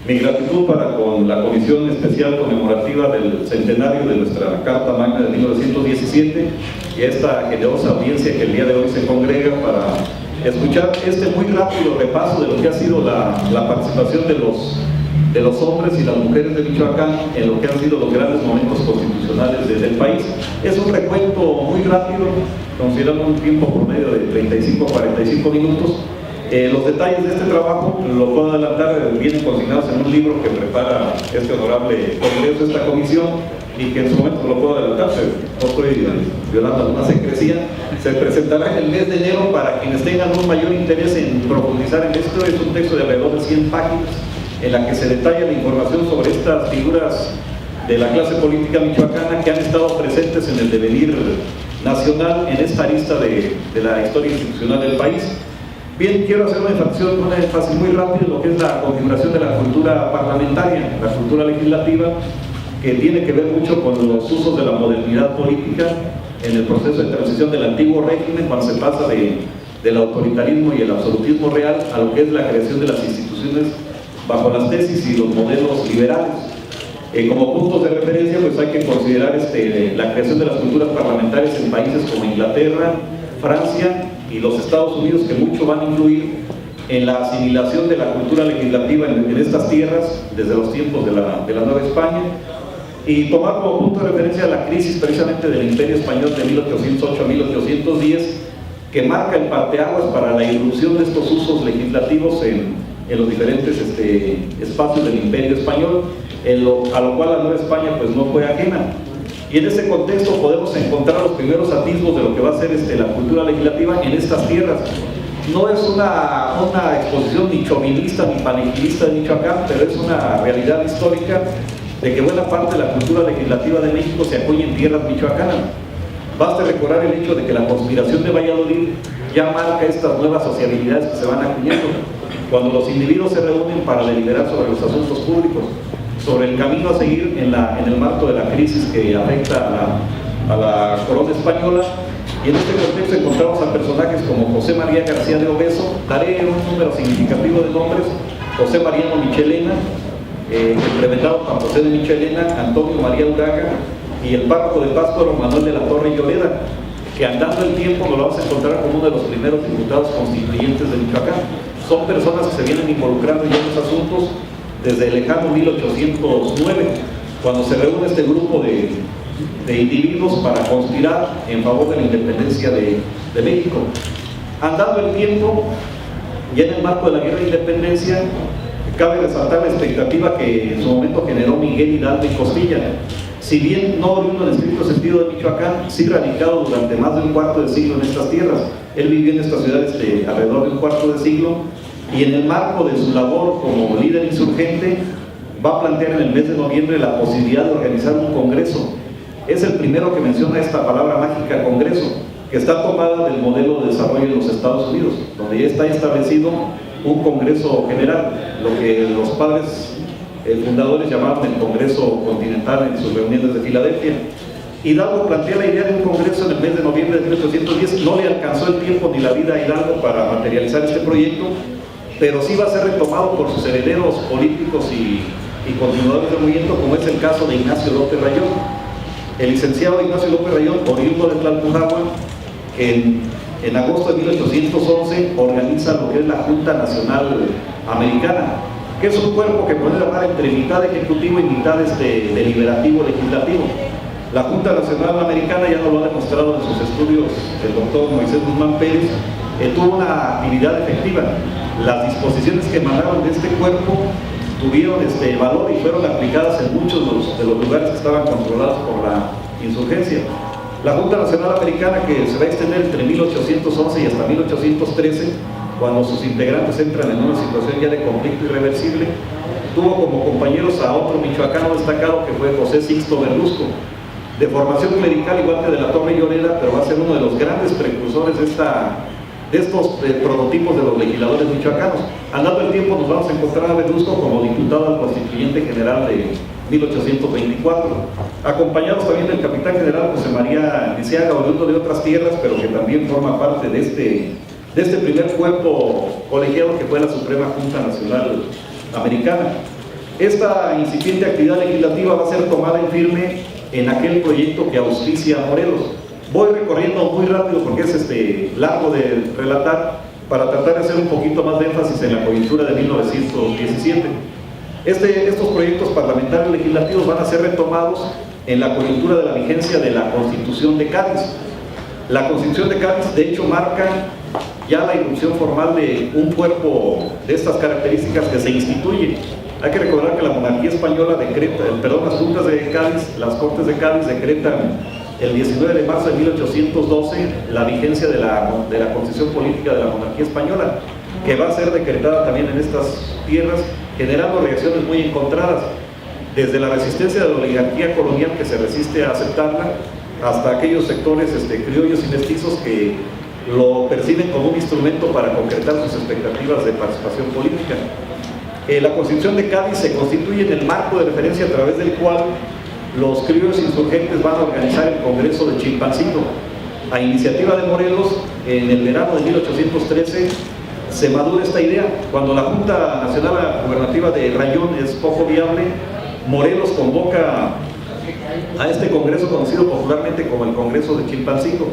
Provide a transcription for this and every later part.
Mi gratitud para con la Comisión Especial Conmemorativa del Centenario de nuestra Carta Magna de 1917 y a esta generosa audiencia que el día de hoy se congrega para escuchar este muy rápido repaso de lo que ha sido la participación de los hombres y las mujeres de Michoacán en lo que han sido los grandes momentos constitucionales del país. Es un recuento muy rápido, considerando un tiempo promedio de 35 a 45 minutos. Los detalles de este trabajo, lo puedo adelantar, vienen consignados en un libro que prepara este honorable congreso, esta comisión, y que en su momento lo puedo adelantar, no estoy violando alguna secrecía. Se presentará en el mes de enero para quienes tengan un mayor interés en profundizar en esto. Es un texto de alrededor de 100 páginas en la que se detalla la información sobre estas figuras de la clase política michoacana que han estado presentes en el devenir nacional en esta arista de la historia institucional del país. Bien, quiero hacer una énfasis muy rápido en lo que es la configuración de la cultura parlamentaria, la cultura legislativa, que tiene que ver mucho con los usos de la modernidad política en el proceso de transición del antiguo régimen, cuando se pasa del autoritarismo y el absolutismo real a lo que es la creación de las instituciones bajo las tesis y los modelos liberales. Como puntos de referencia, pues hay que considerar la creación de las culturas parlamentarias en países como Inglaterra, Francia y los Estados Unidos, que mucho van a influir en la asimilación de la cultura legislativa en estas tierras desde los tiempos de la Nueva España, y tomar como punto de referencia la crisis precisamente del Imperio Español de 1808 a 1810, que marca el parteaguas para la irrupción de estos usos legislativos en los diferentes espacios del Imperio Español, a lo cual la Nueva España pues no fue ajena. Y en ese contexto podemos encontrar los primeros atisbos de lo que va a ser la cultura legislativa en estas tierras. No es una exposición ni chauvinista ni panegirista de Michoacán, pero es una realidad histórica de que buena parte de la cultura legislativa de México se acuña en tierras michoacanas. Basta recordar el hecho de que la conspiración de Valladolid ya marca estas nuevas sociabilidades que se van acuñando, cuando los individuos se reúnen para deliberar sobre los asuntos públicos, sobre el camino a seguir en el marco de la crisis que afecta a la corona española. Y en este contexto encontramos a personajes como José María García de Obeso. Daré un número significativo de nombres: José Mariano Michelena, implementado Juan José de Michelena, Antonio María Uraga y el párroco de Pátzcuaro, Manuel de la Torre Lloreda, que andando el tiempo nos lo vamos a encontrar como uno de los primeros diputados constituyentes de Michoacán. Son personas que se vienen involucrando ya en los asuntos desde el lejano 1809, cuando se reúne este grupo de individuos para conspirar en favor de la independencia de México. Andando el tiempo, ya en el marco de la guerra de independencia, cabe resaltar la expectativa que en su momento generó Miguel Hidalgo y Costilla. Si bien no oriundo en estricto sentido de Michoacán, sí radicado durante más de un cuarto de siglo en estas tierras. Él vivió en estas ciudades alrededor de un cuarto de siglo, y en el marco de su labor como líder insurgente va a plantear en el mes de noviembre la posibilidad de organizar un congreso. Es el primero que menciona esta palabra mágica, congreso, que está tomada del modelo de desarrollo en los Estados Unidos, donde ya está establecido un congreso general, lo que los padres fundadores llamaban el Congreso Continental en sus reuniones de Filadelfia. Hidalgo plantea la idea de un congreso en el mes de noviembre de 1810. No le alcanzó el tiempo ni la vida a Hidalgo para materializar este proyecto, pero sí va a ser retomado por sus herederos políticos y continuadores del movimiento, como es el caso de Ignacio López Rayón. El licenciado Ignacio López Rayón, oriundo de Tlalpujahua, que en agosto de 1811 organiza lo que es la Junta Nacional Americana, que es un cuerpo que puede hablar entre mitad ejecutivo y mitad deliberativo legislativo. La Junta Nacional Americana, ya nos lo ha demostrado en sus estudios el doctor Moisés Guzmán Pérez, tuvo una actividad efectiva. Las disposiciones que emanaron de este cuerpo tuvieron valor y fueron aplicadas en muchos de los lugares que estaban controlados por la insurgencia. La Junta Nacional Americana, que se va a extender entre 1811 y hasta 1813, cuando sus integrantes entran en una situación ya de conflicto irreversible, tuvo como compañeros a otro michoacano destacado que fue José Sixto Berlusco, de formación clerical igual que de la Torre Lloreda, pero va a ser uno de los grandes precursores de estos prototipos de los legisladores michoacanos. Andando el tiempo nos vamos a encontrar a Berlusco como diputado al Constituyente General de 1824, acompañados también del capitán general José María Lisiaga, oriundo de otras tierras, pero que también forma parte de este primer cuerpo colegiado que fue la Suprema Junta Nacional Americana. Esta incipiente actividad legislativa va a ser tomada en firme en aquel proyecto que auspicia Morelos. Voy recorriendo muy rápido porque es largo de relatar, para tratar de hacer un poquito más de énfasis en la coyuntura de 1917. Estos proyectos parlamentarios legislativos van a ser retomados en la coyuntura de la vigencia de la Constitución de Cádiz. La Constitución de Cádiz, de hecho, marca ya la irrupción formal de un cuerpo de estas características que se instituye. Hay que recordar que la monarquía española las juntas de Cádiz, las Cortes de Cádiz decretan el 19 de marzo de 1812 la vigencia de la Constitución Política de la monarquía española, que va a ser decretada también en estas tierras, generando reacciones muy encontradas, desde la resistencia de la oligarquía colonial que se resiste a aceptarla, hasta aquellos sectores criollos y mestizos que lo perciben como un instrumento para concretar sus expectativas de participación política. La Constitución de Cádiz se constituye en el marco de referencia a través del cual los criollos insurgentes van a organizar el Congreso de Chilpancingo. A iniciativa de Morelos, en el verano de 1813, se madura esta idea. Cuando la Junta Nacional Gubernativa de Rayón es poco viable, Morelos convoca a este Congreso, conocido popularmente como el Congreso de Chilpancingo,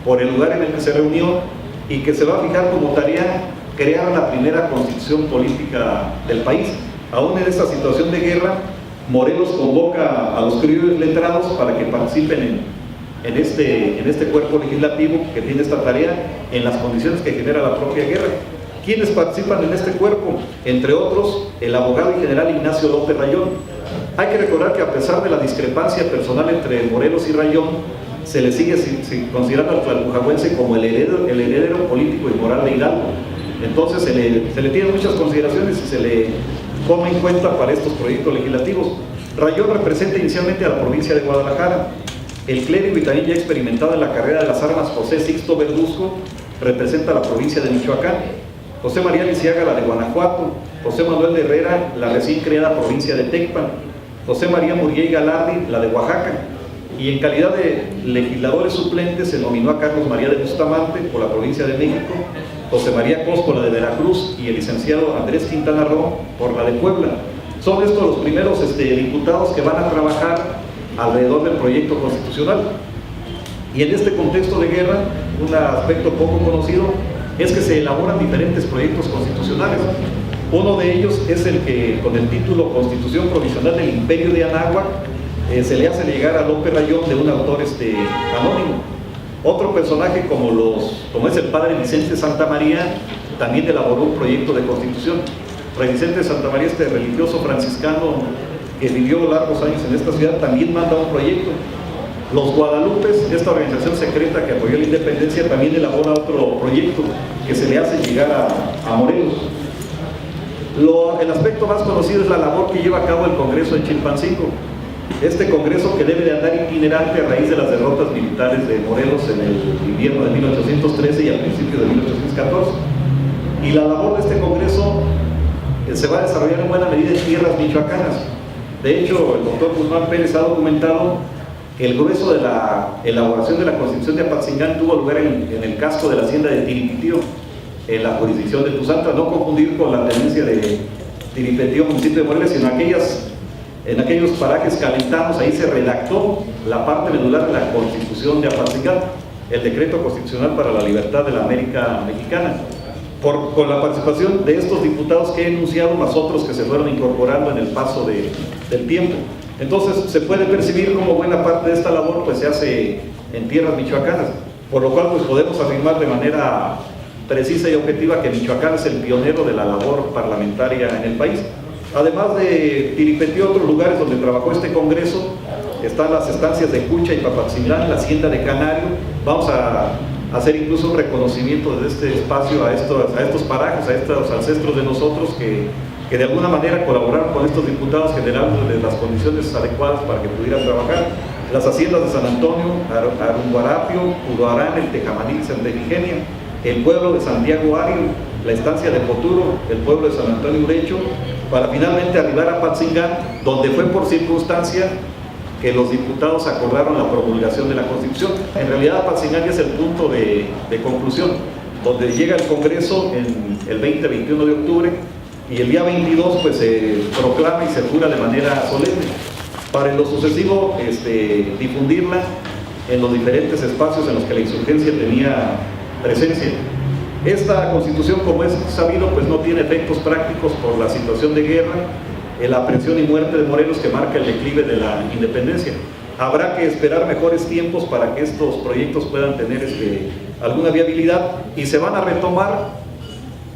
por el lugar en el que se reunió, y que se va a fijar como tarea crear la primera constitución política del país. Aún en esta situación de guerra, Morelos convoca a los criollos letrados para que participen en este cuerpo legislativo que tiene esta tarea en las condiciones que genera la propia guerra. ¿Quiénes participan en este cuerpo? Entre otros, el abogado y general Ignacio López Rayón. Hay que recordar que a pesar de la discrepancia personal entre Morelos y Rayón, se le sigue considerando al tlalpujagüense como el heredero político y moral de Hidalgo. Entonces se le tienen muchas consideraciones y se le toma en cuenta para estos proyectos legislativos. Rayón representa inicialmente a la provincia de Guadalajara. El clérigo y también ya experimentado en la carrera de las armas José Sixto Verduzco representa a la provincia de Michoacán. José María Lisiaga la de Guanajuato. José Manuel de Herrera la recién creada provincia de Tecpan. José María Muriel Galardi la de Oaxaca. Y en calidad de legisladores suplentes se nominó a Carlos María de Bustamante por la provincia de México, José María Cos la de Veracruz y el licenciado Andrés Quintana Roo por la de Puebla. Son estos los primeros diputados que van a trabajar alrededor del proyecto constitucional. Y en este contexto de guerra, un aspecto poco conocido es que se elaboran diferentes proyectos constitucionales. Uno de ellos es el que, con el título Constitución Provisional del Imperio de Anáhuac, se le hace llegar a López Rayón de un autor anónimo. Otro personaje como es el padre Vicente Santa María, también elaboró un proyecto de constitución. Fray Vicente Santa María, religioso franciscano que vivió largos años en esta ciudad, también manda un proyecto. Los Guadalupes, esta organización secreta que apoyó la independencia, también elabora otro proyecto que se le hace llegar a Morelos. El aspecto más conocido es la labor que lleva a cabo el Congreso de Chilpancingo. Este congreso que debe de andar itinerante a raíz de las derrotas militares de Morelos en el invierno de 1813 y al principio de 1814. Y la labor de este congreso se va a desarrollar en buena medida en tierras michoacanas. De hecho, el doctor Guzmán Pérez ha documentado que el grueso de la elaboración de la Constitución de Apatzingán tuvo lugar en el casco de la hacienda de Tiripitío, en la jurisdicción de Tuzantla, no confundir con la tenencia de Tiripetío, municipio de Morelos, sino en aquellos parajes calentanos. Ahí se redactó la parte medular de la Constitución de Apatzingán, el decreto constitucional para la libertad de la América Mexicana, con la participación de estos diputados que he enunciado, más otros que se fueron incorporando en el paso del tiempo. Entonces se puede percibir como buena parte de esta labor pues se hace en tierras michoacanas, por lo cual pues podemos afirmar de manera precisa y objetiva que Michoacán es el pionero de la labor parlamentaria en el país. Además de Tiripetío, otros lugares donde trabajó este congreso están las estancias de Cucha y Papatzingán, la hacienda de Canario. Vamos a hacer incluso un reconocimiento desde este espacio a estos parajes, a estos ancestros de nosotros que de alguna manera colaboraron con estos diputados, generándoles las condiciones adecuadas para que pudieran trabajar. Las haciendas de San Antonio, Arunguarapio, Uruarán, el Tejamaní, Santa Efigenia, el pueblo de Santiago Ario, la estancia de Poturo, el pueblo de San Antonio Urecho, para finalmente arribar a Apatzingán, donde fue por circunstancia que los diputados acordaron la promulgación de la Constitución. En realidad Apatzingán ya es el punto de conclusión, donde llega el Congreso en el 20-21 de octubre, y el día 22 pues se proclama y se jura de manera solemne, para en lo sucesivo difundirla en los diferentes espacios en los que la insurgencia tenía presencia. Esta Constitución, como es sabido, pues no tiene efectos prácticos por la situación de guerra, la aprehensión y muerte de Morelos, que marca el declive de la independencia. Habrá que esperar mejores tiempos para que estos proyectos puedan tener alguna viabilidad, y se van a retomar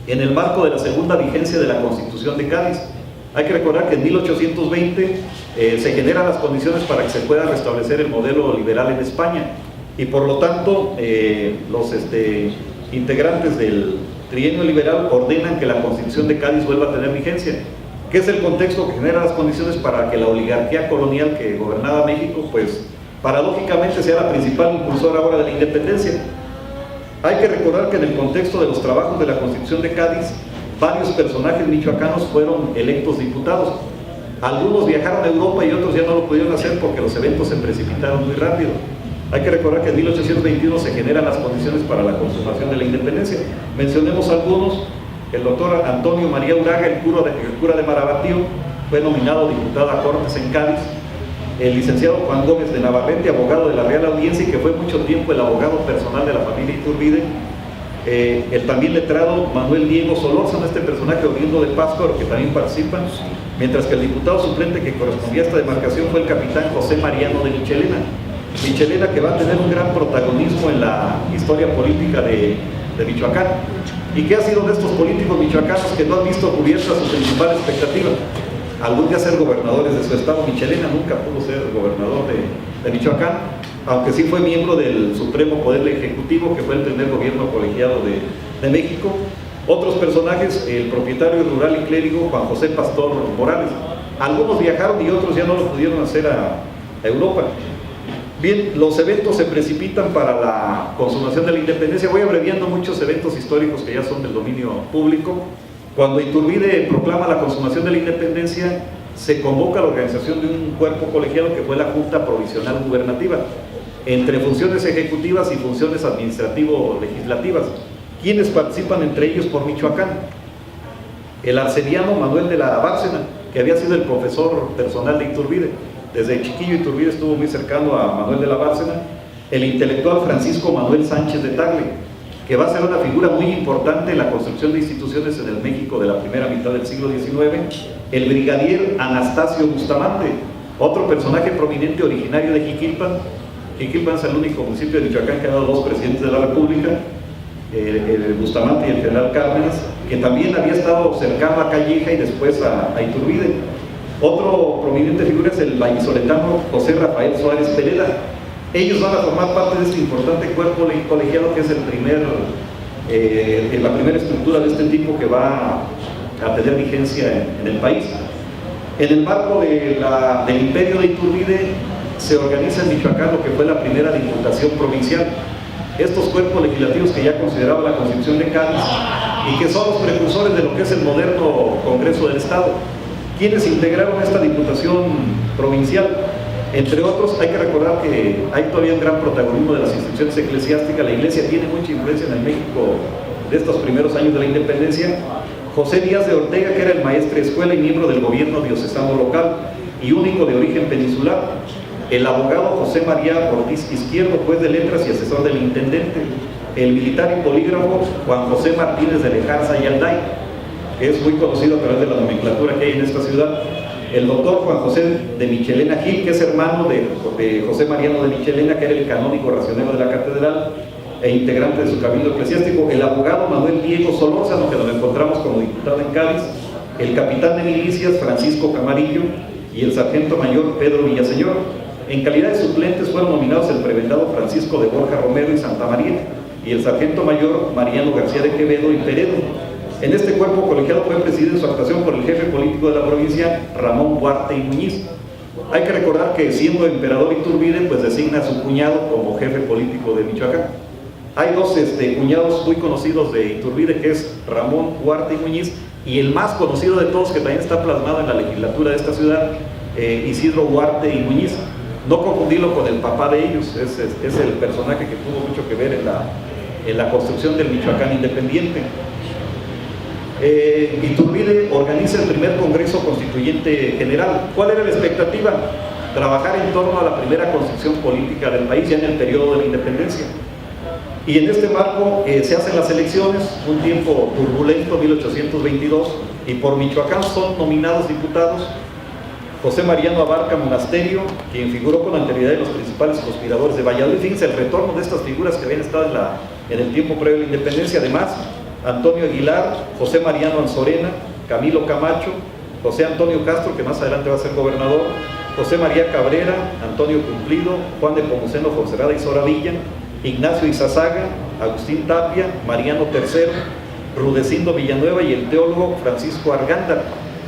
en el marco de la segunda vigencia de la Constitución de Cádiz. Hay que recordar que en 1820 se generan las condiciones para que se pueda restablecer el modelo liberal en España, y por lo tanto los integrantes del trienio liberal ordenan que la Constitución de Cádiz vuelva a tener vigencia, que es el contexto que genera las condiciones para que la oligarquía colonial que gobernaba México, pues paradójicamente sea la principal impulsora ahora de la independencia. Hay que recordar que en el contexto de los trabajos de la Constitución de Cádiz, varios personajes michoacanos fueron electos diputados. Algunos viajaron a Europa y otros ya no lo pudieron hacer porque los eventos se precipitaron muy rápido. Hay que recordar que en 1821 se generan las condiciones para la consumación de la independencia. Mencionemos algunos. El doctor Antonio María Uraga, el cura de Marabatío, fue nominado diputado a Cortes en Cádiz. El licenciado Juan Gómez de Navarrete, abogado de la Real Audiencia y que fue mucho tiempo el abogado personal de la familia Iturbide. El también letrado Manuel Diego Solórzano, este personaje oriundo de Pátzcuaro, que también participa, mientras que el diputado suplente que correspondía a esta demarcación fue el capitán José Mariano de Michelena. Michelena, que va a tener un gran protagonismo en la historia política de Michoacán, y que ha sido de estos políticos michoacanos que no han visto cubierta su principal expectativa: algún día ser gobernadores de su estado. Michelena nunca pudo ser gobernador de Michoacán, aunque sí fue miembro del Supremo Poder Ejecutivo, que fue el primer gobierno colegiado de México. Otros personajes: el propietario rural y clérigo Juan José Pastor Morales. Algunos viajaron y otros ya no lo pudieron hacer a Europa. Bien, los eventos se precipitan para la consumación de la independencia. Voy abreviando muchos eventos históricos que ya son del dominio público. Cuando Iturbide proclama la consumación de la independencia, se convoca la organización de un cuerpo colegiado que fue la Junta Provisional Gubernativa, entre funciones ejecutivas y funciones administrativo-legislativas. ¿Quiénes participan entre ellos por Michoacán? El arcediano Manuel de la Bárcena, que había sido el profesor personal de Iturbide. Desde chiquillo Iturbide estuvo muy cercano a Manuel de la Bárcena. El intelectual Francisco Manuel Sánchez de Tagle, que va a ser una figura muy importante en la construcción de instituciones en el México de la primera mitad del siglo XIX. El brigadier Anastasio Bustamante, otro personaje prominente originario de Jiquilpan. Jiquilpan es el único municipio de Michoacán que ha dado dos presidentes de la República, el Bustamante y el general Cárdenas, que también había estado cercano a Calleja y después a Iturbide. Otro prominente figura es el vallisoletano José Rafael Suárez Pereda. Ellos van a formar parte de este importante cuerpo colegiado, que es la primera estructura de este tipo que va a tener vigencia en el país. En el marco del imperio de Iturbide se organiza en Michoacán lo que fue la primera diputación provincial. Estos cuerpos legislativos que ya consideraba la Constitución de Cádiz y que son los precursores de lo que es el moderno Congreso del Estado. ¿Quiénes integraron esta diputación provincial? Entre otros, hay que recordar que hay todavía un gran protagonismo de las instituciones eclesiásticas. La Iglesia tiene mucha influencia en el México de estos primeros años de la independencia. José Díaz de Ortega, que era el maestre de escuela y miembro del gobierno diocesano local y único de origen peninsular. El abogado José María Ortiz Izquierdo, juez de letras y asesor del intendente. El militar y polígrafo Juan José Martínez de Lejarza y Alday, que es muy conocido a través de la nomenclatura que hay en esta ciudad. El doctor Juan José de Michelena Gil, que es hermano de José Mariano de Michelena, que era el canónigo racionero de la catedral e integrante de su cabildo eclesiástico. El abogado Manuel Diego Solórzano, que nos encontramos como diputado en Cádiz. El capitán de milicias Francisco Camarillo y el sargento mayor Pedro Villaseñor. En calidad de suplentes fueron nominados el prebendado Francisco de Borja Romero y Santa María y el sargento mayor Mariano García de Quevedo y Peredo. En este cuerpo colegiado fue presidido en su actuación por el jefe político de la provincia, Ramón Huarte y Muñiz. Hay que recordar que siendo emperador Iturbide, pues designa a su cuñado como jefe político de Michoacán. Hay dos cuñados muy conocidos de Iturbide, que es Ramón Huarte y Muñiz, y el más conocido de todos, que también está plasmado en la legislatura de esta ciudad, Isidro Huarte y Muñiz. No confundirlo con el papá de ellos, es el personaje que tuvo mucho que ver en la construcción del Michoacán independiente. Iturbide organiza el primer Congreso Constituyente General. ¿Cuál era la expectativa? Trabajar en torno a la primera constitución política del país ya en el periodo de la independencia. Y en este marco se hacen las elecciones, un tiempo turbulento, 1822, y por Michoacán son nominados diputados José Mariano Abarca Monasterio, quien figuró con anterioridad de los principales conspiradores de Valladolid. Fíjense el retorno de estas figuras que habían estado en el tiempo previo a la independencia. Además, Antonio Aguilar, José Mariano Anzorena, Camilo Camacho, José Antonio Castro, que más adelante va a ser gobernador, José María Cabrera, Antonio Cumplido, Juan de Pomuceno Fonserrada y Soravilla, Ignacio Izazaga, Agustín Tapia, Mariano III, Rudecindo Villanueva y el teólogo Francisco Argándar.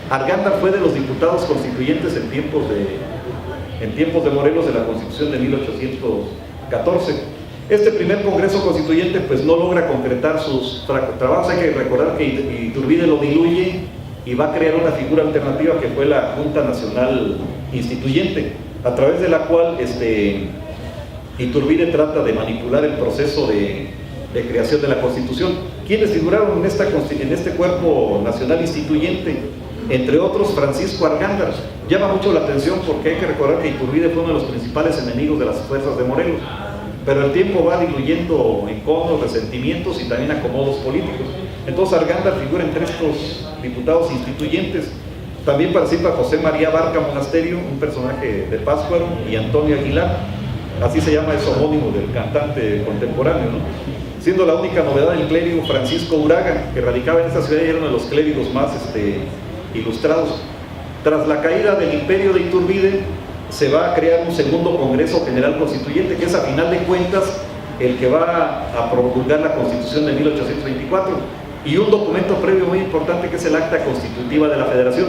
Argándar fue de los diputados constituyentes en tiempos de Morelos de la Constitución de 1814. Este primer Congreso Constituyente pues no logra concretar sus trabajos. Hay que recordar que Iturbide lo diluye y va a crear una figura alternativa que fue la Junta Nacional Instituyente, a través de la cual Iturbide trata de manipular el proceso de creación de la Constitución. ¿Quiénes figuraron en este cuerpo nacional instituyente? Entre otros, Francisco Argándar. Llama mucho la atención porque hay que recordar que Iturbide fue uno de los principales enemigos de las fuerzas de Morelos, pero el tiempo va diluyendo enconos, resentimientos y también acomodos políticos. Entonces Argándar figura entre estos diputados instituyentes. También participa José María Abarca Monasterio, un personaje de Pátzcuaro, y Antonio Aguilar, así se llama, es homónimo del cantante contemporáneo, ¿no? Siendo la única novedad el clérigo Francisco Uraga, que radicaba en esta ciudad y era uno de los clérigos más ilustrados. Tras la caída del imperio de Iturbide, se va a crear un segundo Congreso General Constituyente, que es a final de cuentas el que va a promulgar la Constitución de 1824, y un documento previo muy importante que es el Acta Constitutiva de la Federación,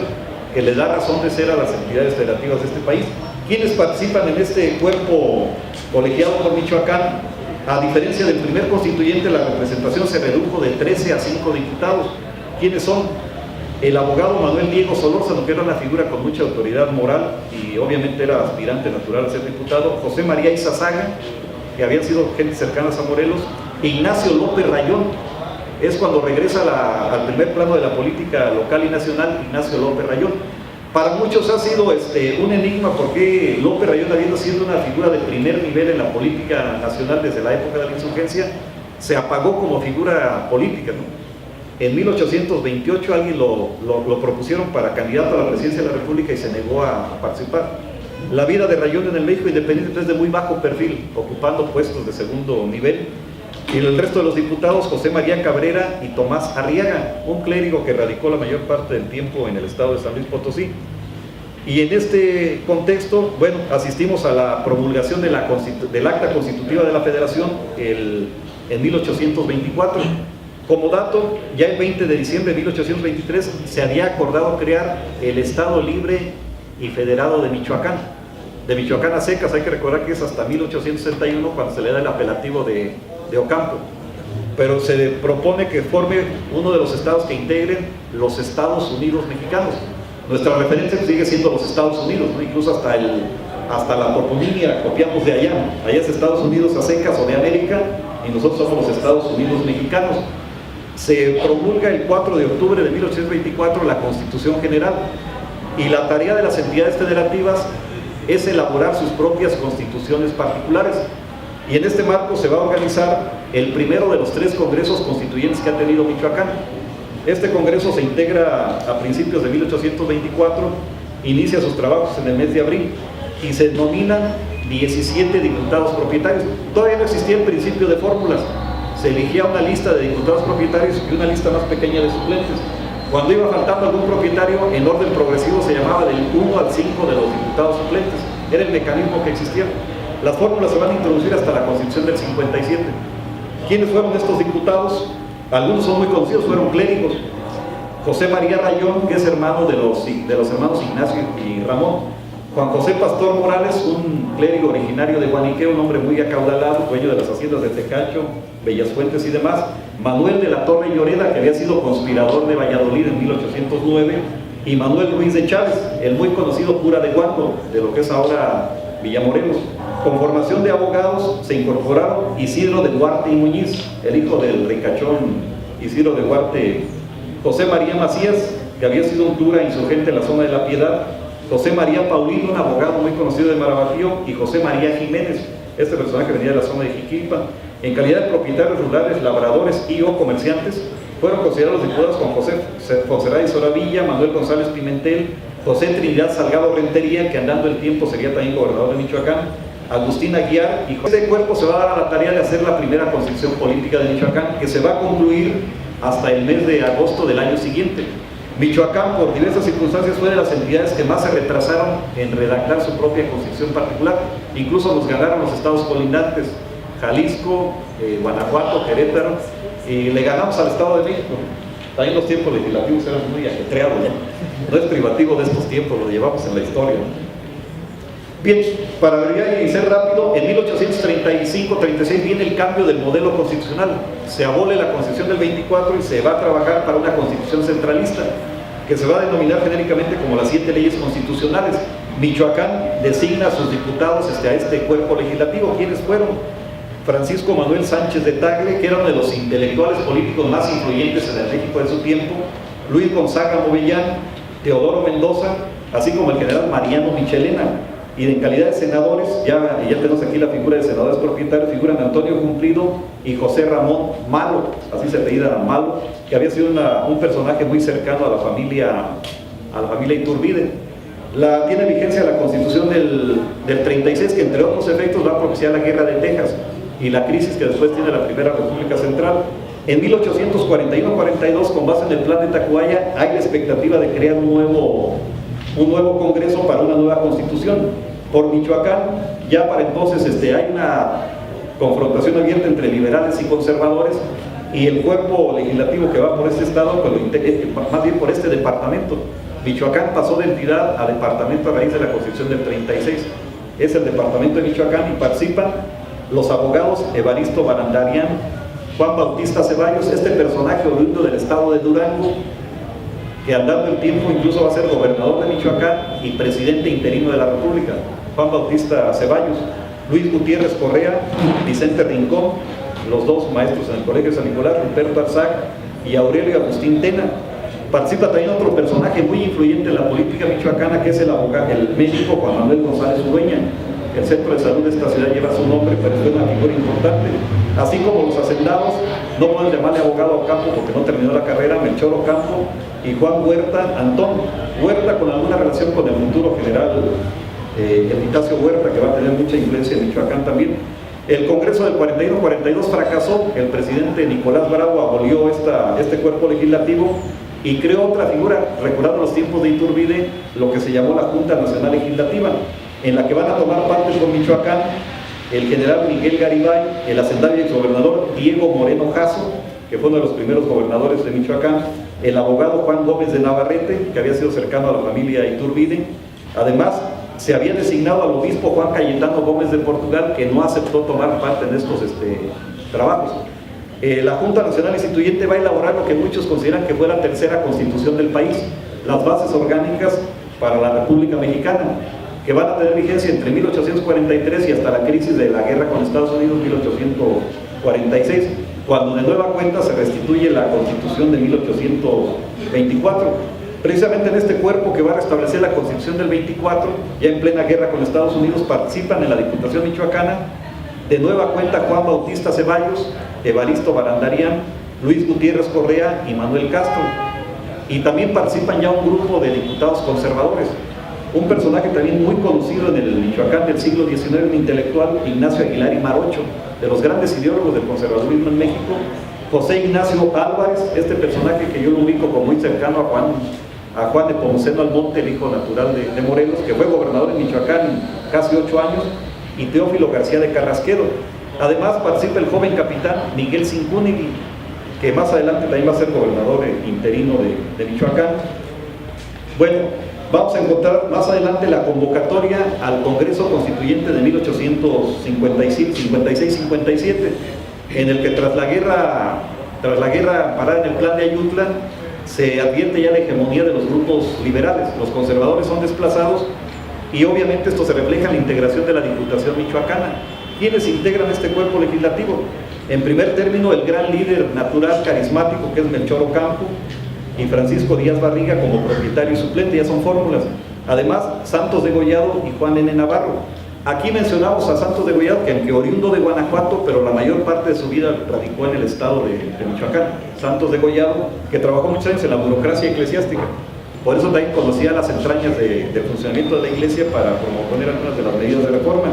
que le da razón de ser a las entidades federativas de este país. ¿Quiénes participan en este cuerpo colegiado por Michoacán? A diferencia del primer constituyente, la representación se redujo de 13 a 5 diputados. ¿Quiénes son? El abogado Manuel Diego Solórzano, que era una figura con mucha autoridad moral y obviamente era aspirante natural a ser diputado. José María Izazaga, que habían sido gente cercanas a Morelos. Ignacio López Rayón, es cuando regresa al primer plano de la política local y nacional, Ignacio López Rayón. Para muchos ha sido un enigma porque López Rayón, habiendo sido una figura de primer nivel en la política nacional desde la época de la insurgencia, se apagó como figura política, ¿no? En 1828 alguien lo propusieron para candidato a la presidencia de la República y se negó a participar. La vida de Rayón en el México independiente es de muy bajo perfil, ocupando puestos de segundo nivel. Y el resto de los diputados, José María Cabrera y Tomás Arriaga, un clérigo que radicó la mayor parte del tiempo en el estado de San Luis Potosí. Y en este contexto, bueno, asistimos a la promulgación del Acta Constitutiva de la Federación en 1824. Como dato, ya el 20 de diciembre de 1823 se había acordado crear el Estado Libre y Federado de Michoacán. De Michoacán a secas, hay que recordar que es hasta 1861 cuando se le da el apelativo de Ocampo. Pero se propone que forme uno de los estados que integren los Estados Unidos mexicanos. Nuestra referencia sigue siendo los Estados Unidos, ¿no? Incluso hasta la toponimia copiamos de allá. Allá es Estados Unidos a secas o de América y nosotros somos los Estados Unidos mexicanos. Se promulga el 4 de octubre de 1824 la Constitución General y la tarea de las entidades federativas es elaborar sus propias constituciones particulares. Y en este marco se va a organizar el primero de los 3 congresos constituyentes que ha tenido Michoacán. Este congreso se integra a principios de 1824, inicia sus trabajos en el mes de abril y se nominan 17 diputados propietarios. Todavía no existía el principio de fórmulas. Se elegía una lista de diputados propietarios y una lista más pequeña de suplentes. Cuando iba faltando algún propietario, en orden progresivo se llamaba del 1 al 5 de los diputados suplentes. Era el mecanismo que existía. Las fórmulas se van a introducir hasta la Constitución del 57. ¿Quiénes fueron estos diputados? Algunos son muy conocidos, fueron clérigos. José María Rayón, que es hermano de los hermanos Ignacio y Ramón. Juan José Pastor Morales, un clérigo originario de Guaniqué, un hombre muy acaudalado, dueño de las haciendas de Tecacho, Bellas Fuentes y demás. Manuel de la Torre Lloreda, que había sido conspirador de Valladolid en 1809, y Manuel Ruiz de Chávez, el muy conocido cura de Guango, de lo que es ahora Villamorelos. Con formación de abogados se incorporaron Isidro de Duarte y Muñiz, el hijo del ricachón Isidro de Duarte José María Macías, que había sido un cura insurgente en la zona de La Piedad, José María Paulino, un abogado muy conocido de Marabatío, y José María Jiménez, este personaje venía de la zona de Jiquilpan. En calidad de propietarios rurales, labradores y o comerciantes, fueron considerados diputados con José Reyes Soravilla, Manuel González Pimentel, José Trinidad Salgado Rentería, que andando el tiempo sería también gobernador de Michoacán, Agustín Aguiar, y José Cuerpo se va a dar a la tarea de hacer la primera constitución política de Michoacán, que se va a concluir hasta el mes de agosto del año siguiente. Michoacán, por diversas circunstancias, fue de las entidades que más se retrasaron en redactar su propia constitución particular. Incluso nos ganaron los estados colindantes, Jalisco, Guanajuato, Querétaro, y le ganamos al Estado de México. También los tiempos legislativos eran muy ajetreados, ¿no? No es privativo de estos tiempos, lo llevamos en la historia, ¿no? Bien, para abreviar y ser rápido, en 1835-36 viene el cambio del modelo constitucional. Se abole la Constitución del 24 y se va a trabajar para una constitución centralista, que se va a denominar genéricamente como las 7 leyes constitucionales. Michoacán designa a sus diputados a este cuerpo legislativo. ¿Quiénes fueron? Francisco Manuel Sánchez de Tagle, que era uno de los intelectuales políticos más influyentes en el México de su tiempo, Luis Gonzaga Movellán, Teodoro Mendoza, así como el general Mariano Michelena. Y en calidad de senadores, ya tenemos aquí la figura de senadores propietarios, figuran Antonio Cumplido y José Ramón Malo, así se apellida Malo, que había sido un personaje muy cercano a la familia Iturbide. Tiene vigencia la Constitución del 36, que entre otros efectos va a propiciar la Guerra de Texas y la crisis que después tiene la Primera República Central. En 1841-42, con base en el Plan de Tacubaya, hay la expectativa de crear un nuevo Congreso para una nueva Constitución. Por Michoacán, ya para entonces hay una confrontación abierta entre liberales y conservadores, y el cuerpo legislativo que va por este estado, pues más bien por este departamento. Michoacán pasó de entidad a departamento a raíz de la Constitución del 36. Es el departamento de Michoacán, y participan los abogados Evaristo Barandarian, Juan Bautista Ceballos, este personaje oriundo del estado de Durango, que andando el tiempo incluso va a ser gobernador de Michoacán y presidente interino de la República, Juan Bautista Ceballos. Luis Gutiérrez Correa, Vicente Rincón, los dos maestros en el Colegio San Nicolás, Ruperto Arzac y Aurelio Agustín Tena. Participa también otro personaje muy influyente en la política michoacana, que es el médico Juan Manuel González Urueña. El centro de salud de esta ciudad lleva su nombre, pero es una figura importante. Así como los hacendados, no pueden llamarle abogado Ocampo porque no terminó la carrera, Melchor Ocampo y Juan Huerta Antón. Huerta con alguna relación con el futuro general Epitacio Huerta, que va a tener mucha influencia en Michoacán también. El Congreso del 41-42 fracasó, el presidente Nicolás Bravo abolió este cuerpo legislativo y creó otra figura, recordando los tiempos de Iturbide, lo que se llamó la Junta Nacional Legislativa, en la que van a tomar parte con Michoacán el general Miguel Garibay, el hacendario y exgobernador Diego Moreno Jasso, que fue uno de los primeros gobernadores de Michoacán, el abogado Juan Gómez de Navarrete, que había sido cercano a la familia Iturbide. Además, se había designado al obispo Juan Cayetano Gómez de Portugal, que no aceptó tomar parte en estos trabajos. La Junta Nacional Instituyente va a elaborar lo que muchos consideran que fue la tercera constitución del país, las bases orgánicas para la República Mexicana, que van a tener vigencia entre 1843 y hasta la crisis de la guerra con Estados Unidos, 1846, cuando de nueva cuenta se restituye la Constitución de 1824. Precisamente en este cuerpo que va a restablecer la Constitución del 24, ya en plena guerra con Estados Unidos, participan en la Diputación Michoacana, de nueva cuenta Juan Bautista Ceballos, Evaristo Barandarian, Luis Gutiérrez Correa y Manuel Castro. Y también participan ya un grupo de diputados conservadores. Un personaje también muy conocido en el Michoacán del siglo XIX, un intelectual, Ignacio Aguilar y Marocho, de los grandes ideólogos del conservadurismo en México. José Ignacio Álvarez, este personaje que yo lo ubico como muy cercano a Juan de Pomuceno Almonte, el hijo natural de Morelos, que fue gobernador de Michoacán casi 8 años, y Teófilo García de Carrasquedo. Además participa el joven capitán Miguel Cincúnigui, que más adelante también va a ser gobernador interino de Michoacán. Bueno, vamos a encontrar más adelante la convocatoria al Congreso Constituyente de 1856-57, en el que tras la guerra parada en el Plan de Ayutla, se advierte ya la hegemonía de los grupos liberales. Los conservadores son desplazados y obviamente esto se refleja en la integración de la Diputación Michoacana. ¿Quiénes integran este cuerpo legislativo? En primer término, el gran líder natural carismático, que es Melchor Ocampo, y Francisco Díaz Barriga como propietario y suplente, ya son fórmulas. Además, Santos Degollado y Juan N. Navarro. Aquí mencionamos a Santos Degollado, que aunque oriundo de Guanajuato, pero la mayor parte de su vida radicó en el estado de Michoacán. Santos Degollado, que trabajó muchos años en la burocracia eclesiástica. Por eso también conocía las entrañas del funcionamiento de la iglesia para proponer algunas de las medidas de reforma.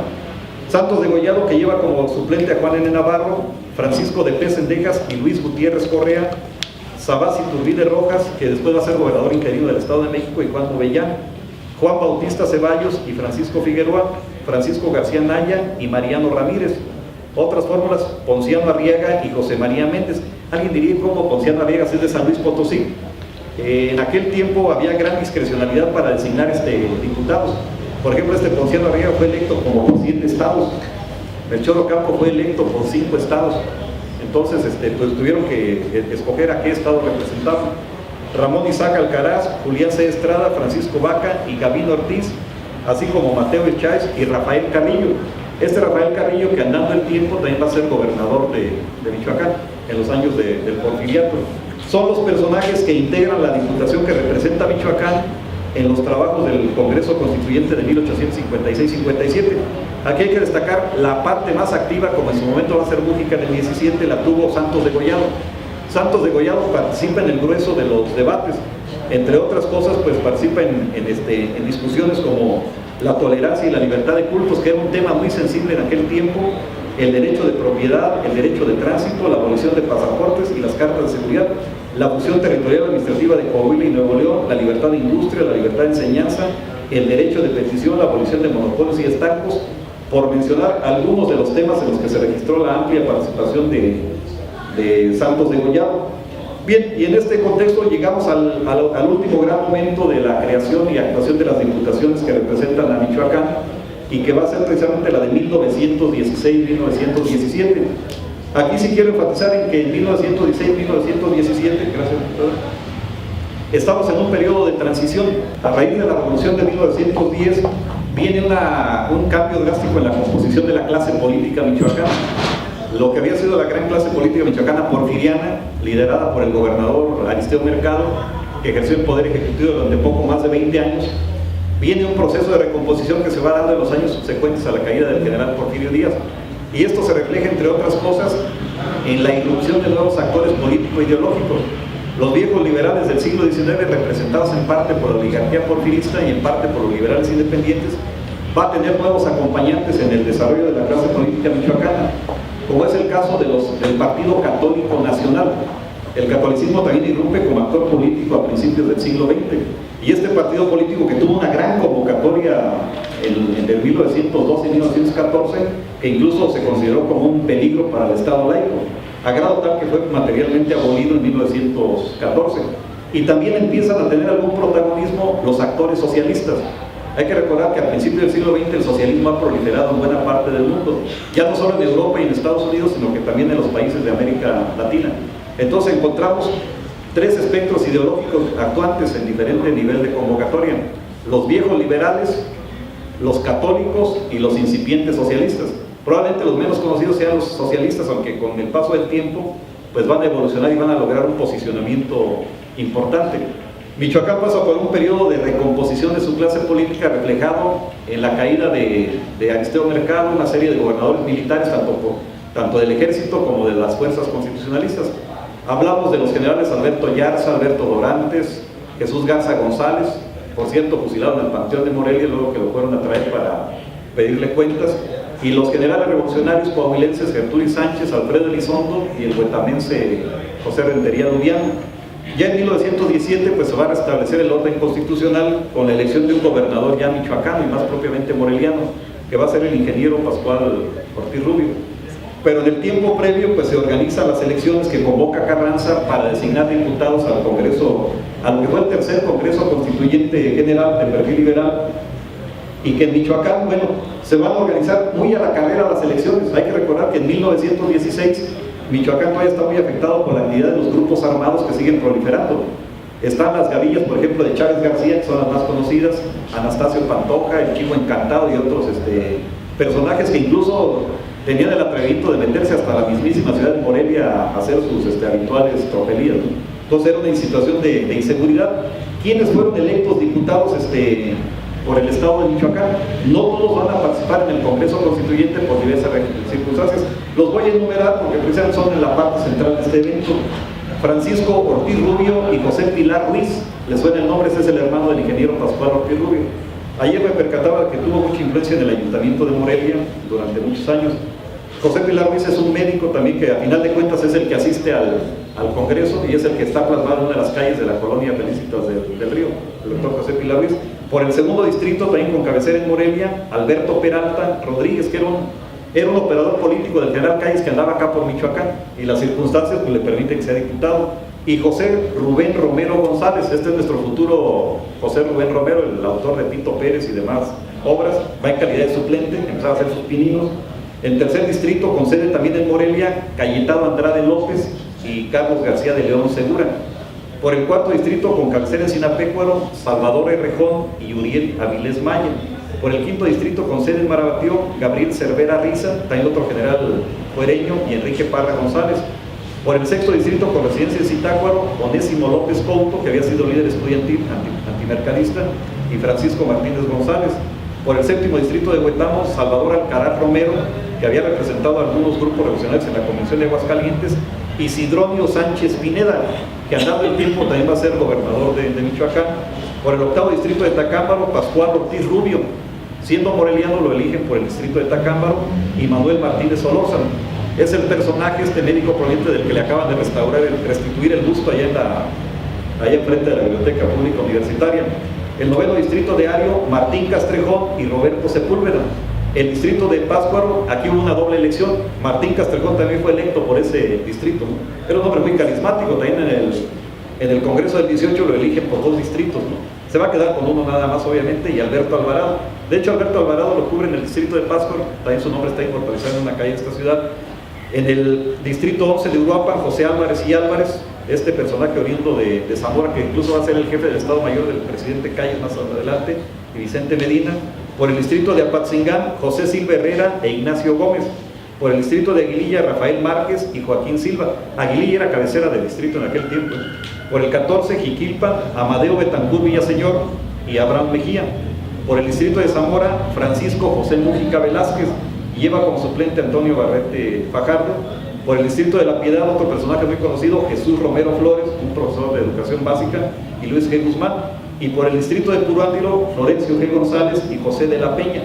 Santos Degollado, que lleva como suplente a Juan N. Navarro, Francisco de P. Sendejas y Luis Gutiérrez Correa, Sabás Iturbide Rojas, que después va a ser gobernador interino del Estado de México, y Juan Movellán, Juan Bautista Ceballos y Francisco Figueroa, Francisco García Naya y Mariano Ramírez. Otras fórmulas, Ponciano Arriaga y José María Méndez. Alguien diría cómo Ponciano Arriaga es de San Luis Potosí. En aquel tiempo había gran discrecionalidad para designar diputados. Por ejemplo, Ponciano Arriaga fue electo como por 7 estados, Melchor Ocampo fue electo por 5 estados. Entonces pues tuvieron que escoger a qué estado representaban. Ramón Isaac Alcaraz, Julián C. Estrada, Francisco Vaca y Gabino Ortiz, así como Mateo Echáez y Rafael Carrillo. Rafael Carrillo, que andando el tiempo también va a ser gobernador de Michoacán en los años del Porfiriato. Son los personajes que integran la diputación que representa a Michoacán en los trabajos del Congreso Constituyente de 1856-57. Aquí hay que destacar la parte más activa, como en su momento va a ser Mújica en el 17, la tuvo Santos Degollado. Santos Degollado participa en el grueso de los debates, entre otras cosas, pues participa en discusiones como la tolerancia y la libertad de cultos, que era un tema muy sensible en aquel tiempo, el derecho de propiedad, el derecho de tránsito, la abolición de pasaportes y las cartas de seguridad, la fusión territorial administrativa de Coahuila y Nuevo León, la libertad de industria, la libertad de enseñanza, el derecho de petición, la abolición de monopolios y estancos, por mencionar algunos de los temas en los que se registró la amplia participación de Santos Degollado. Bien, y en este contexto llegamos al último gran momento de la creación y actuación de las diputaciones que representan a Michoacán, y que va a ser precisamente la de 1916-1917. Aquí sí quiero enfatizar en que en 1916-1917, gracias, estamos en un periodo de transición. A raíz de la revolución de 1910 viene un cambio drástico en la composición de la clase política michoacana. Lo que había sido la gran clase política michoacana porfiriana, liderada por el gobernador Aristeo Mercado, que ejerció el poder ejecutivo durante poco más de 20 años, viene un proceso de recomposición que se va dando en los años subsecuentes a la caída del general Porfirio Díaz. Y esto se refleja, entre otras cosas, en la irrupción de nuevos actores político-ideológicos. Los viejos liberales del siglo XIX, representados en parte por la oligarquía porfirista y en parte por los liberales independientes, va a tener nuevos acompañantes en el desarrollo de la clase política michoacana, como es el caso del Partido Católico Nacional. El catolicismo también irrumpe como actor político a principios del siglo XX, y este partido político, que tuvo una gran convocatoria en 1912 y 1914, que incluso se consideró como un peligro para el Estado laico, a grado tal que fue materialmente abolido en 1914. Y también empiezan a tener algún protagonismo los actores socialistas. Hay que recordar que a principios del siglo XX el socialismo ha proliferado en buena parte del mundo, ya no solo en Europa y en Estados Unidos, sino que también en los países de América Latina. Entonces encontramos tres espectros ideológicos actuantes en diferente nivel de convocatoria: los viejos liberales, los católicos y los incipientes socialistas. Probablemente los menos conocidos sean los socialistas, aunque con el paso del tiempo pues van a evolucionar y van a lograr un posicionamiento importante. Michoacán pasa por un periodo de recomposición de su clase política, reflejado en la caída de Aristeo Mercado, una serie de gobernadores militares, tanto del ejército como de las fuerzas constitucionalistas. Hablamos de los generales Alberto Yarza, Alberto Dorantes, Jesús Garza González, por cierto fusilado en el Panteón de Morelia, luego que lo fueron a traer para pedirle cuentas, y los generales revolucionarios coahuilenses Gertrudis Sánchez, Alfredo Elizondo y el huetamense José Rentería Lubiano. Ya en 1917 pues se va a restablecer el orden constitucional con la elección de un gobernador ya michoacano y más propiamente moreliano, que va a ser el ingeniero Pascual Ortiz Rubio. Pero en el tiempo previo pues se organizan las elecciones que convoca Carranza para designar diputados al Congreso, a lo que fue el tercer Congreso Constituyente General de perfil liberal, y que en Michoacán, bueno, se van a organizar muy a la carrera las elecciones. Hay que recordar que en 1916 Michoacán todavía está muy afectado por la actividad de los grupos armados que siguen proliferando. Están las gavillas, por ejemplo, de Chávez García, que son las más conocidas, Anastasio Pantoja, el Chivo Encantado y otros personajes que incluso tenían el atrevimiento de meterse hasta la mismísima ciudad de Morelia a hacer sus habituales tropelías, ¿no? Entonces era una situación de inseguridad. ¿Quiénes fueron electos diputados por el estado de Michoacán? No todos van a participar en el Congreso Constituyente por diversas circunstancias. Los voy a enumerar porque precisamente son en la parte central de este evento. Francisco Ortiz Rubio y José Pilar Ruiz. ¿Le suena el nombre? Ese es el hermano del ingeniero Pascual Ortiz Rubio. Ayer me percataba que tuvo mucha influencia en el Ayuntamiento de Morelia durante muchos años. José Pilar Ruiz es un médico también que a final de cuentas es el que asiste al Congreso y es el que está plasmado en una de las calles de la colonia Felicitas del Río, el doctor José Pilar Ruiz. Por el segundo distrito, también con cabecera en Morelia, Alberto Peralta Rodríguez, que era un operador político del general Calles que andaba acá por Michoacán y las circunstancias pues, le permiten que sea diputado. Y José Rubén Romero González, este es nuestro futuro José Rubén Romero, el autor de Pito Pérez y demás obras, va en calidad de suplente, empezaba a hacer sus pininos. En tercer distrito, con sede también en Morelia, Cayetano Andrade López y Carlos García de León Segura. Por el cuarto distrito, con cabecera en Sinapecuaro, Salvador Errejón y Uriel Avilés Maya. Por el quinto distrito, con sede en Marabatío, Gabriel Cervera Riza, también otro general fuereño, y Enrique Parra González. Por el sexto distrito, con residencia en Zitácuaro, Onésimo López Couto, que había sido líder estudiantil antimercadista, y Francisco Martínez González. Por el séptimo distrito de Huetamo, Salvador Alcaraz Romero, que había representado a algunos grupos revolucionarios en la Convención de Aguascalientes, y Sidronio Sánchez Pineda, que andando el tiempo también va a ser gobernador de Michoacán. Por el octavo distrito de Tacámbaro, Pascual Ortiz Rubio, siendo moreliano lo eligen por el distrito de Tacámbaro, y Manuel Martínez Solórzano. Es el personaje, médico proveniente del que le acaban de restituir el busto allá enfrente de la Biblioteca Pública Universitaria. El noveno distrito de Ario, Martín Castrejón y Roberto Sepúlveda. El distrito de Pátzcuaro, aquí hubo una doble elección. Martín Castrejón también fue electo por ese distrito, ¿no? Era un hombre muy carismático, también en el Congreso del 18 lo eligen por 2 distritos, ¿no? Se va a quedar con uno nada más, obviamente, y Alberto Alvarado. De hecho, Alberto Alvarado lo cubre en el distrito de Pátzcuaro, también su nombre está inmortalizado en una calle de esta ciudad. En el distrito 11 de Uruapan, José Álvarez y Álvarez, este personaje oriundo de Zamora, que incluso va a ser el jefe del Estado Mayor del presidente Calles más adelante, y Vicente Medina. Por el distrito de Apatzingán, José Silva Herrera e Ignacio Gómez. Por el distrito de Aguililla, Rafael Márquez y Joaquín Silva. Aguililla era cabecera del distrito en aquel tiempo. Por el 14, Jiquilpan, Amadeo Betancur Villaseñor y Abraham Mejía. Por el distrito de Zamora, Francisco José Mújica Velázquez, y lleva como suplente Antonio Barrete Fajardo. Por el distrito de La Piedad, otro personaje muy conocido, Jesús Romero Flores, un profesor de educación básica, y Luis G. Guzmán. Y por el distrito de Puruándiro, Florencio G. González y José de la Peña.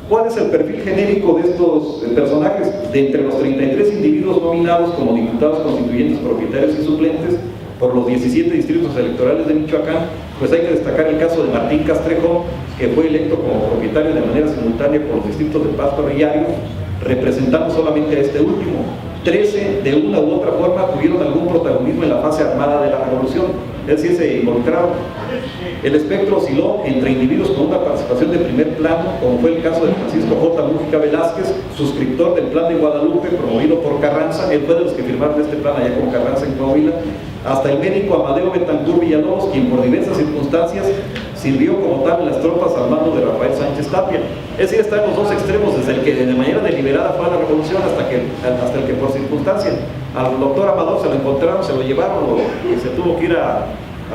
¿Cuál es el perfil genérico de estos personajes? De entre los 33 individuos nominados como diputados constituyentes, propietarios y suplentes por los 17 distritos electorales de Michoacán, pues hay que destacar el caso de Martín Castrejón, que fue electo como propietario de manera simultánea por los distritos de Pátzcuaro y Ario, representando solamente a este último. 13 de una u otra forma tuvieron algún protagonismo en la fase armada de la revolución, es decir, se involucraron. El espectro osciló entre individuos con una participación de primer plano, como fue el caso de Francisco J. Mújica Velázquez, suscriptor del Plan de Guadalupe promovido por Carranza. Él fue de los que firmaron este plan allá con Carranza en Coahuila, hasta el médico Amadeo Betancur Villalobos, quien por diversas circunstancias sirvió como tal en las tropas al mando de Rafael Sánchez Tapia. Es decir, está en los dos extremos, desde el que de manera deliberada fue a la revolución hasta el que por circunstancia. Al doctor Amador se lo encontraron, se lo llevaron y se tuvo que ir a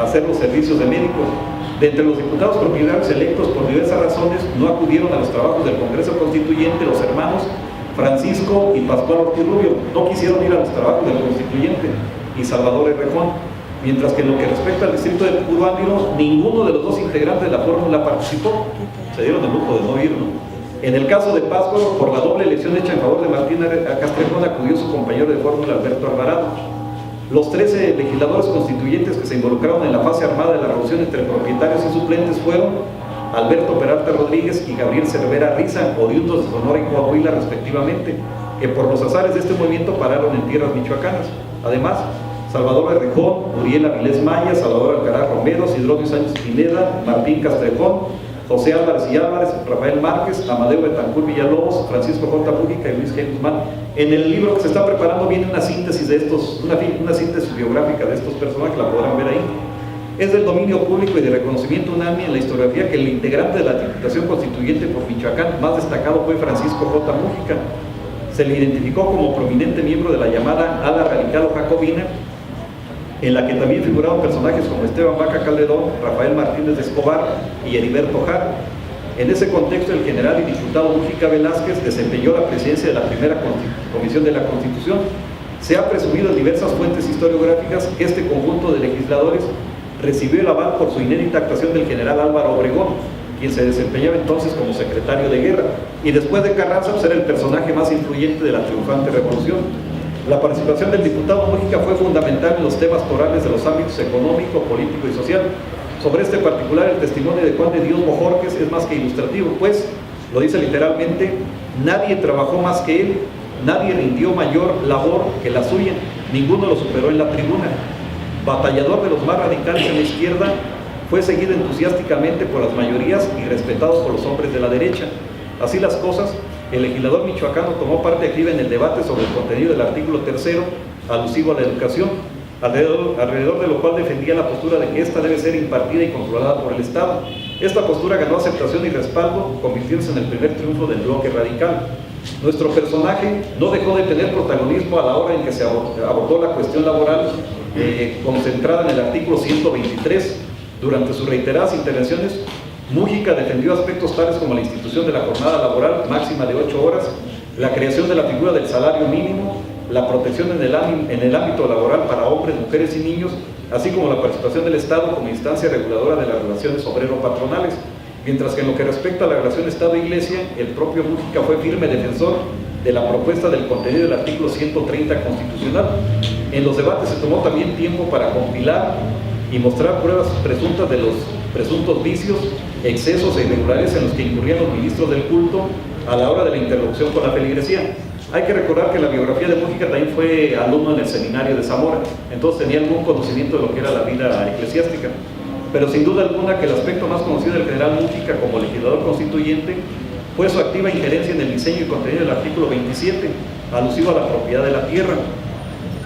hacer los servicios de médicos. De entre los diputados propietarios electos por diversas razones no acudieron a los trabajos del Congreso Constituyente los hermanos Francisco y Pascual Ortiz Rubio, no quisieron ir a los trabajos del Constituyente, y Salvador Errejón, mientras que en lo que respecta al distrito de Puruándiro, ninguno de los dos integrantes de la fórmula participó, se dieron el lujo de no ir, ¿no? En el caso de Pátzcuaro, por la doble elección hecha en favor de Martín Castrejón, acudió su compañero de fórmula Alberto Alvarado. Los 13 legisladores constituyentes que se involucraron en la fase armada de la revolución entre propietarios y suplentes fueron Alberto Peralta Rodríguez y Gabriel Cervera Riza, oriundos de Sonora y Coahuila respectivamente, que por los azares de este movimiento pararon en tierras michoacanas. Además, Salvador Errejón, Uriel Avilés Maya, Salvador Alcaraz Romero, Sidronio Sánchez Pineda, Martín Castrejón, José Álvarez y Álvarez, Rafael Márquez, Amadeo Betancur Villalobos, Francisco J. Mújica y Luis G. Guzmán. En el libro que se está preparando viene una síntesis de estos, una síntesis biográfica de estos personajes, la podrán ver ahí. Es del dominio público y de reconocimiento unánime en la historiografía que el integrante de la Diputación Constituyente por Michoacán más destacado fue Francisco J. Mújica. Se le identificó como prominente miembro de la llamada ala radical o jacobina, en la que también figuraron personajes como Esteban Vaca Calderón, Rafael Martínez de Escobar y Heriberto Jara. En ese contexto, el general y diputado Mújica Velázquez desempeñó la presidencia de la primera Comisión de la Constitución. Se ha presumido en diversas fuentes historiográficas que este conjunto de legisladores recibió el aval por su inédita actuación del general Álvaro Obregón, quien se desempeñaba entonces como secretario de guerra, y después de Carranza pues, era el personaje más influyente de la triunfante revolución. La participación del diputado Mújica fue fundamental en los temas torales de los ámbitos económico, político y social. Sobre este particular, el testimonio de Juan de Dios Bojorquez es más que ilustrativo, pues, lo dice literalmente, nadie trabajó más que él, nadie rindió mayor labor que la suya, ninguno lo superó en la tribuna. Batallador de los más radicales en la izquierda, fue seguido entusiásticamente por las mayorías y respetado por los hombres de la derecha. Así las cosas, el legislador michoacano tomó parte activa en el debate sobre el contenido del artículo 3º, alusivo a la educación, alrededor de lo cual defendía la postura de que ésta debe ser impartida y controlada por el Estado. Esta postura ganó aceptación y respaldo, convirtiéndose en el primer triunfo del bloque radical. Nuestro personaje no dejó de tener protagonismo a la hora en que se abordó la cuestión laboral, concentrada en el artículo 123. Durante sus reiteradas intervenciones, Mújica defendió aspectos tales como la institución de la jornada laboral máxima de 8 horas, la creación de la figura del salario mínimo, la protección en el ámbito laboral para hombres, mujeres y niños, así como la participación del Estado como instancia reguladora de las relaciones obrero-patronales. Mientras que en lo que respecta a la relación Estado-Iglesia, el propio Mújica fue firme defensor de la propuesta del contenido del artículo 130 constitucional. En los debates se tomó también tiempo para compilar y mostrar pruebas presuntas de los presuntos vicios, excesos e irregularidades en los que incurrían los ministros del culto a la hora de la interlocución con la feligresía. Hay que recordar que la biografía de Mújica también fue alumno en el seminario de Zamora, entonces tenía algún conocimiento de lo que era la vida eclesiástica. Pero sin duda alguna que el aspecto más conocido del general Mújica como legislador constituyente fue su activa injerencia en el diseño y contenido del artículo 27, alusivo a la propiedad de la tierra.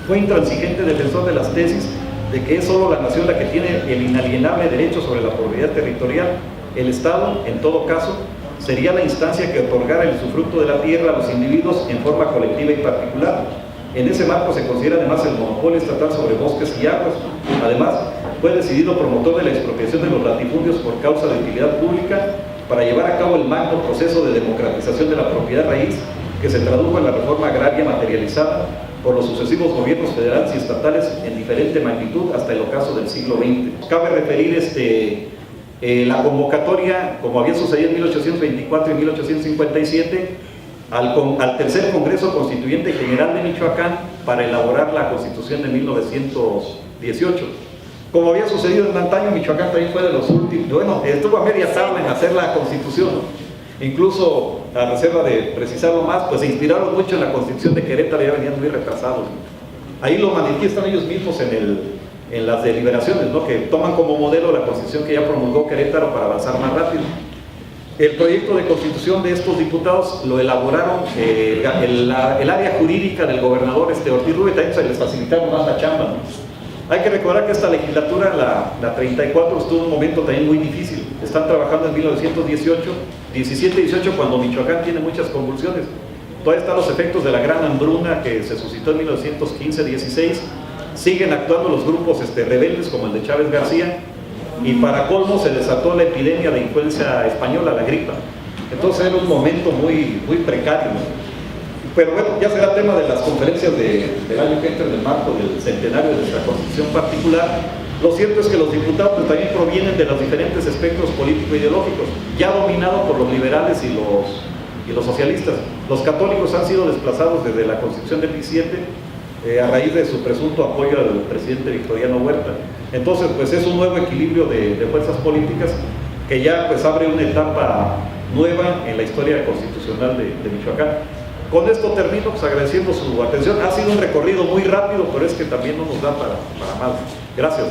Fue intransigente defensor de las tesis de que es solo la nación la que tiene el inalienable derecho sobre la propiedad territorial. El Estado, en todo caso, sería la instancia que otorgara el usufructo de la tierra a los individuos en forma colectiva y particular. En ese marco se considera además el monopolio estatal sobre bosques y aguas. Además, fue decidido promotor de la expropiación de los latifundios por causa de utilidad pública para llevar a cabo el magno proceso de democratización de la propiedad raíz que se tradujo en la reforma agraria materializada por los sucesivos gobiernos federales y estatales en diferente magnitud hasta el ocaso del siglo XX. Cabe referir la convocatoria, como había sucedido en 1824 y 1857, al tercer Congreso Constituyente General de Michoacán para elaborar la Constitución de 1918. Como había sucedido en antaño, Michoacán también fue de los últimos, bueno, estuvo a media tabla en hacer la Constitución. Incluso, a reserva de precisarlo más, pues se inspiraron mucho en la Constitución de Querétaro, ya venían muy retrasados. Ahí lo manifiestan ellos mismos en las deliberaciones, ¿no? Que toman como modelo la Constitución que ya promulgó Querétaro para avanzar más rápido. El proyecto de Constitución de estos diputados lo elaboraron el área jurídica del gobernador Ortiz Rubio, también se les facilitaron más la chamba, ¿no? Hay que recordar que esta legislatura, la 34, estuvo en un momento también muy difícil. Están trabajando en 1918, 17 y 18, cuando Michoacán tiene muchas convulsiones. Todavía están los efectos de la gran hambruna que se suscitó en 1915-16. Siguen actuando los grupos rebeldes como el de Chávez García. Y para colmo se desató la epidemia de influenza española, la gripa. Entonces era un momento muy, muy precario, ¿no? Pero bueno, ya será tema de las conferencias del año que entra en el marco del centenario de nuestra Constitución particular. Lo cierto es que los diputados pues, también provienen de los diferentes espectros político-ideológicos, ya dominados por los liberales y los socialistas. Los católicos han sido desplazados desde la Constitución del 17 a raíz de su presunto apoyo al presidente Victoriano Huerta. Entonces, pues es un nuevo equilibrio de fuerzas políticas que ya pues abre una etapa nueva en la historia constitucional de Michoacán. Con esto termino, pues agradeciendo su atención. Ha sido un recorrido muy rápido, pero es que también no nos da para más. Gracias.